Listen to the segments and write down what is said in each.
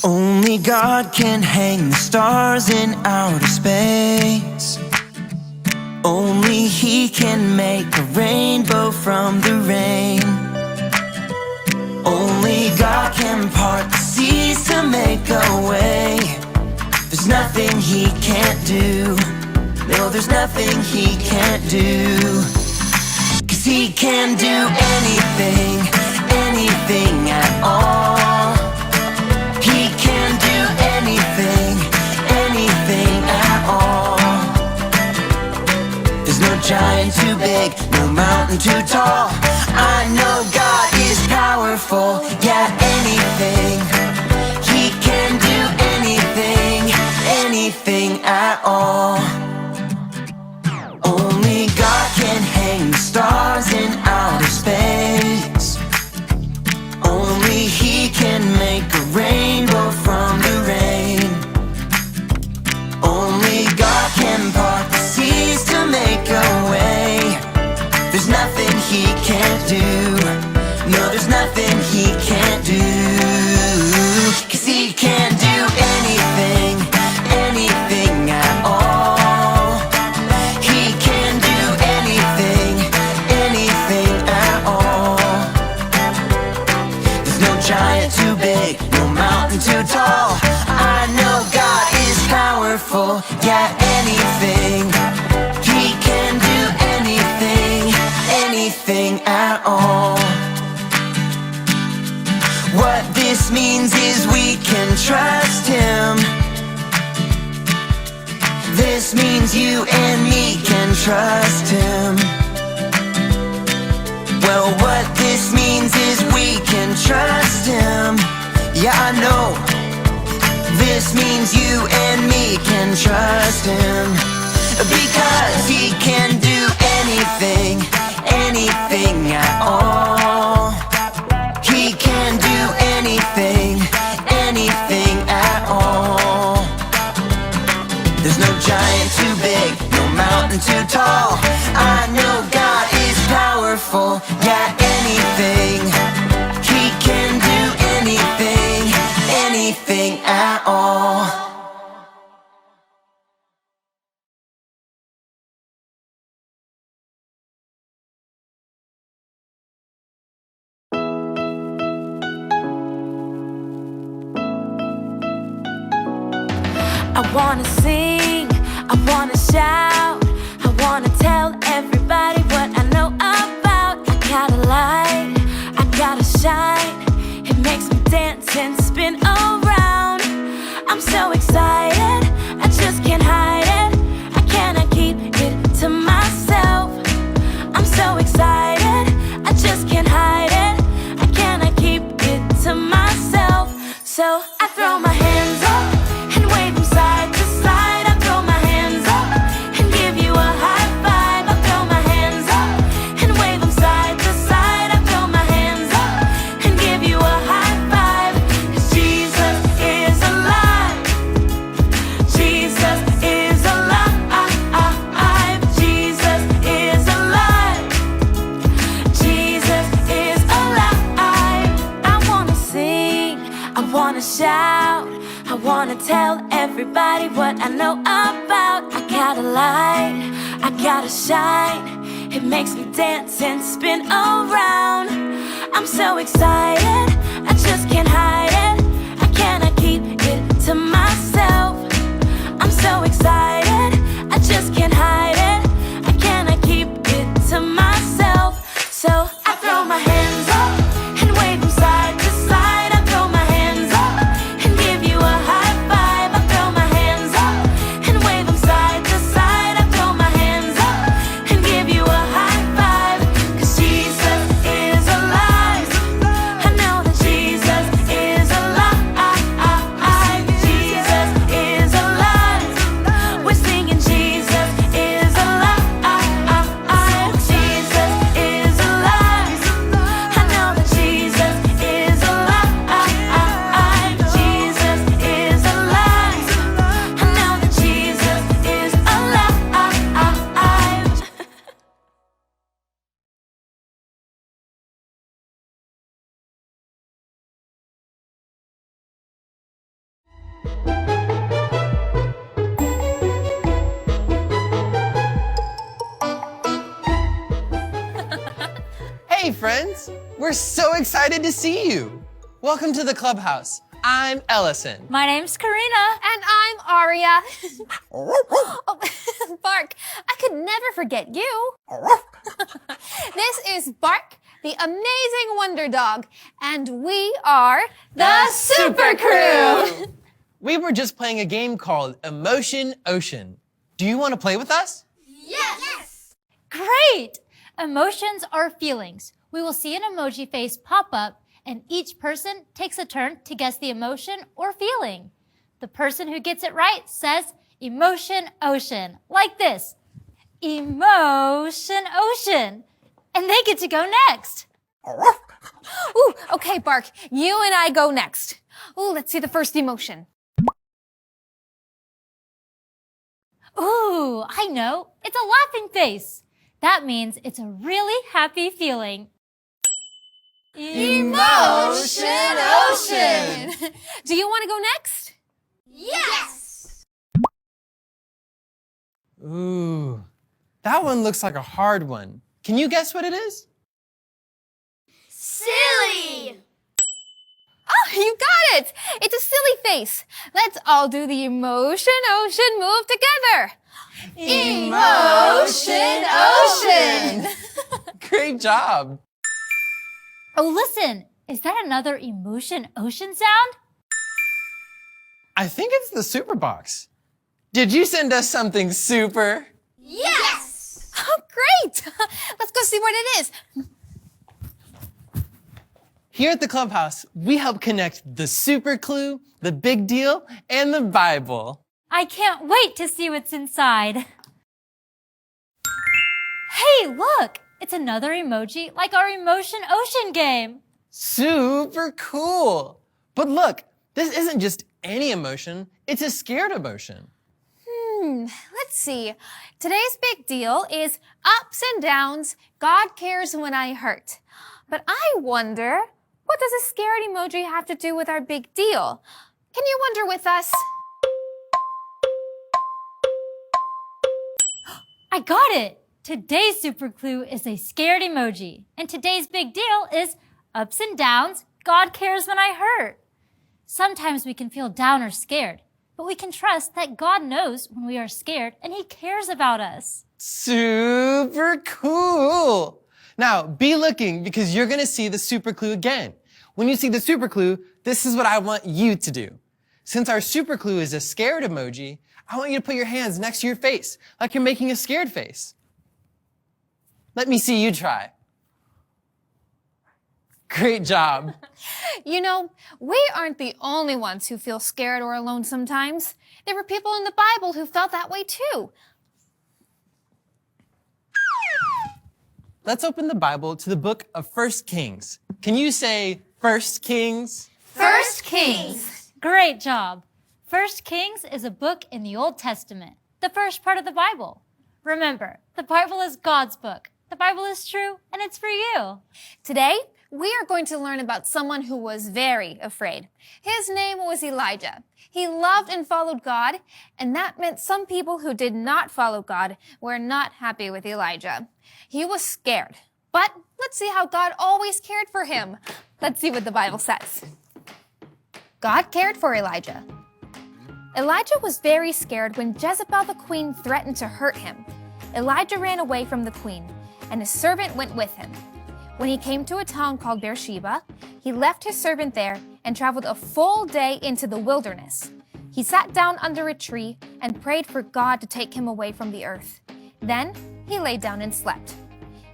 Only God can hang the stars in outer space. Only He can make a rainbow from the rain. Only God can part the seas to make a way. There's nothing He can't do. No, there's nothing He can't do. 'Cause He can do anything, anything at all. He can do anything, anything at all. There's no giant too big, no mountain too tall. I know God is powerful, yeah, anything. He can do anything, anything at all. Only God can hang the stars in outer space. Only He can make a rainbow from the rain. Only God can part the seas to make a way. There's nothing He can't do. No, there's nothing He can't do. 'Cause He can do anything, anything at all. He can do anything, anything at all. There's no giant too big, no mountain too tall. I know God is powerful, yeah, anything. He can do anything, anything at all. What this means is we can trust Him. This means you and me can trust Him. Well, what this means is we can trust Him. Yeah, I know. This means you and me can trust Him. Because He can do anything, anything at all. He can do anything, anything at all. There's no giant too big, no mountain too tall. I know God is powerful, yeah, anything. He can do anything, anything at all. I wanna sing, I wanna shout, I wanna tell everybody what I know about. I got a light, I gotta shine. It makes me dance and spin around. I'm so excited, I just can't hide it. I cannot keep it to myself. I'm so excited, I just can't hide it. I cannot keep it to myself. So I throw my hands up and wave them side to side. I throw my hands up and give you a high five. I throw my hands up and wave them side to side. I throw my hands up and give you a high five. 'Cause Jesus is alive. Jesus is alive. Jesus is alive. Jesus is alive. I wanna sing, I wanna shout, I wanna tell everybody what I know about. I got a light, I gotta shine. It makes me dance and spin around. I'm so excited, I just can't hide it. I cannot keep it to myself. I'm so excited, I just can't hide it. I cannot keep it to myself. So I throw my hands up and wave them side to side. I throw my hands up and give you a high five. I throw my hands up and wave them side to side. I throw my hands up and give you a high five. 'Cause Jesus is alive. I know that Jesus is alive. Hey friends, we're so excited to see you. Welcome to the clubhouse. I'm Ellison. My name's Karina. And I'm Aria. Oh, Bark, I could never forget you. This is Bark, the amazing wonder dog, and we are the Super Crew. We were just playing a game called Emotion Ocean. Do you want to play with us? Yes. Great! Emotions are feelings. We will see an emoji face pop up, and each person takes a turn to guess the emotion or feeling. The person who gets it right says Emotion Ocean, like this. Emotion Ocean. And they get to go next. Ooh, okay, Bark, you and I go next. Ooh, let's see the first emotion. Ooh, I know. It's a laughing face. That means it's a really happy feeling. Emotion Ocean. Do you want to go next? Yes. Ooh, that one looks like a hard one. Can you guess what it is? Silly. Oh, you got it. It's a silly face. Let's all do the Emotion Ocean move together. Emotion Ocean. Great job. Oh, listen. Is that another Emotion Ocean sound? I think it's the super box. Did you send us something super? Yes. Oh, great. Let's go see what it is. Here at the clubhouse, we help connect the super clue, the big deal, and the Bible. I can't wait to see what's inside. Hey, look! It's another emoji like our Emotion Ocean game. Super cool. But look, this isn't just any emotion, it's a scared emotion. Let's see. Today's big deal is ups and downs. God cares when I hurt. But I wonder, what does a scared emoji have to do with our big deal? Can you wonder with us? I got it! Today's super clue is a scared emoji. And today's big deal is ups and downs. God cares when I hurt. Sometimes we can feel down or scared, but we can trust that God knows when we are scared and He cares about us. Super cool. Now, be looking because you're gonna see the super clue again. When you see the super clue, this is what I want you to do. Since our super clue is a scared emoji, I want you to put your hands next to your face, like you're making a scared face. Let me see you try. Great job. You know, we aren't the only ones who feel scared or alone sometimes. There were people in the Bible who felt that way too. Let's open the Bible to the book of 1 Kings. Can you say 1 Kings? 1 Kings. Great job. 1 Kings is a book in the Old Testament, the first part of the Bible. Remember, the Bible is God's book. The Bible is true, and it's for you. Today, we are going to learn about someone who was very afraid. His name was Elijah. He loved and followed God, and that meant some people who did not follow God were not happy with Elijah. He was scared, but let's see how God always cared for him. Let's see what the Bible says. God cared for Elijah. Elijah was very scared when Jezebel the queen threatened to hurt him. Elijah ran away from the queen, and his servant went with him. When he came to a town called Beersheba, he left his servant there and traveled a full day into the wilderness. He sat down under a tree and prayed for God to take him away from the earth. Then he lay down and slept.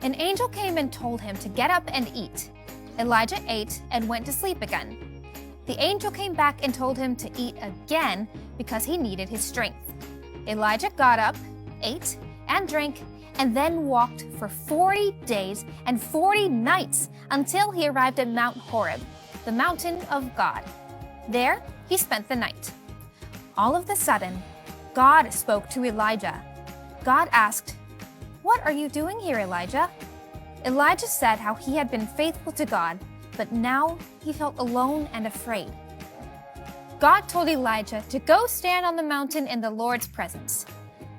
An angel came and told him to get up and eat. Elijah ate and went to sleep again. The angel came back and told him to eat again because he needed his strength. Elijah got up, ate, and drank, and then walked for 40 days and 40 nights until he arrived at Mount Horeb, the mountain of God. There, he spent the night. All of a sudden, God spoke to Elijah. God asked, "What are you doing here, Elijah?" Elijah said how he had been faithful to God, but now he felt alone and afraid. God told Elijah to go stand on the mountain in the Lord's presence.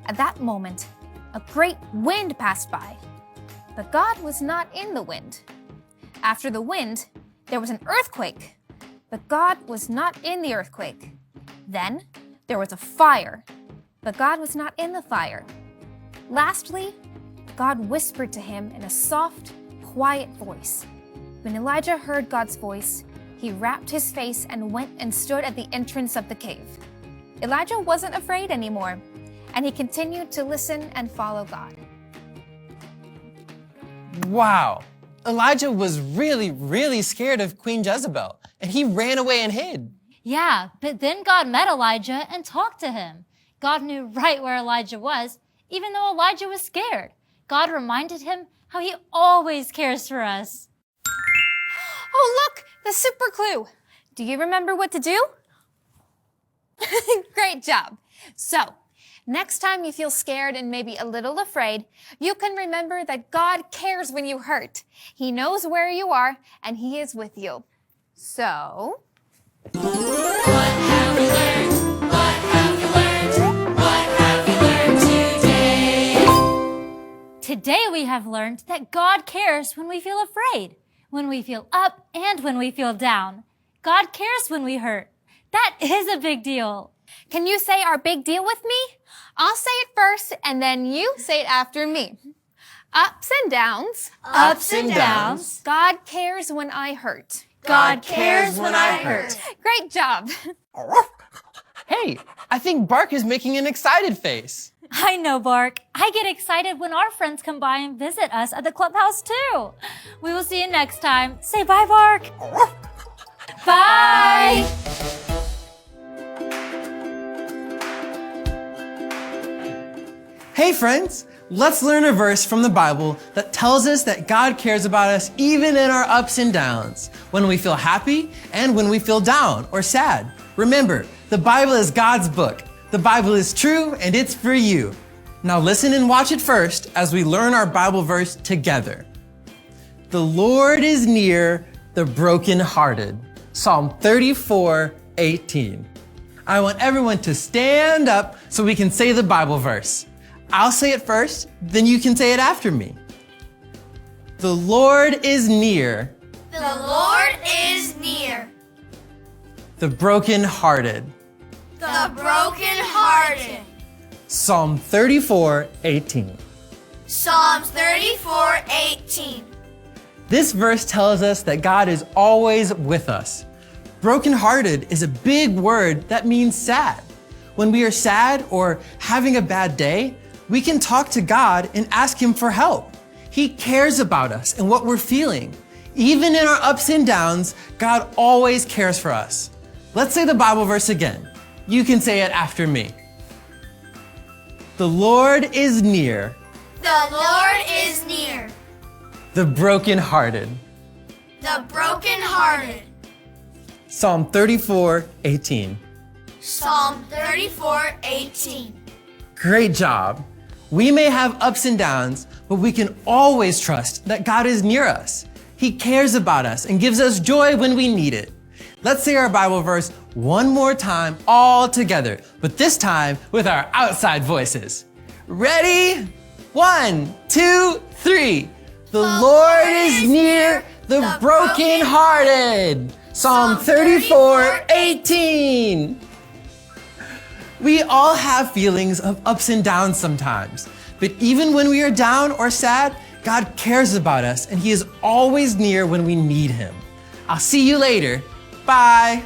At that moment, a great wind passed by, but God was not in the wind. After the wind, there was an earthquake, but God was not in the earthquake. Then there was a fire, but God was not in the fire. Lastly, God whispered to him in a soft, quiet voice. When Elijah heard God's voice, he wrapped his face and went and stood at the entrance of the cave. Elijah wasn't afraid anymore, and he continued to listen and follow God. Wow. Elijah was really scared of Queen Jezebel, and he ran away and hid. Yeah, but then God met Elijah and talked to him. God knew right where Elijah was, even though Elijah was scared. God reminded him how he always cares for us. Oh, look, the super clue. Do you remember what to do? Great job. So, next time you feel scared and maybe a little afraid, you can remember that God cares when you hurt. He knows where you are, and he is with you. So... What have we learned? What have we learned? What have we learned today? Today we have learned that God cares when we feel afraid, when we feel up, and when we feel down. God cares when we hurt. That is a big deal. Can you say our big deal with me? I'll say it first, and then you say it after me. Ups and downs. Ups and downs. God cares when I hurt. God cares when I hurt. Great job. Hey, I think Bark is making an excited face. I know, Bark. I get excited when our friends come by and visit us at the clubhouse too. We will see you next time. Say bye, Bark. Bye. Hey friends, let's learn a verse from the Bible that tells us that God cares about us even in our ups and downs, when we feel happy and when we feel down or sad. Remember, the Bible is God's book. The Bible is true and it's for you. Now listen and watch it first as we learn our Bible verse together. The Lord is near the brokenhearted. Psalm 34:18. I want everyone to stand up so we can say the Bible verse. I'll say it first, then you can say it after me. The Lord is near. The Lord is near. The brokenhearted. The brokenhearted. Psalm 34:18. Psalms 34:18. This verse tells us that God is always with us. Brokenhearted is a big word that means sad. When we are sad or having a bad day, we can talk to God and ask him for help. He cares about us and what we're feeling. Even in our ups and downs, God always cares for us. Let's say the Bible verse again. You can say it after me. The Lord is near. The Lord is near. The brokenhearted. The brokenhearted. Psalm 34:18. Psalm 34:18. Great job. We may have ups and downs, but we can always trust that God is near us. He cares about us and gives us joy when we need it. Let's say our Bible verse one more time all together, but this time with our outside voices. Ready? 1, 2, 3. The Lord is near the brokenhearted. Psalm 34:18. We all have feelings of ups and downs sometimes, but even when we are down or sad, God cares about us and he is always near when we need him. I'll see you later. Bye.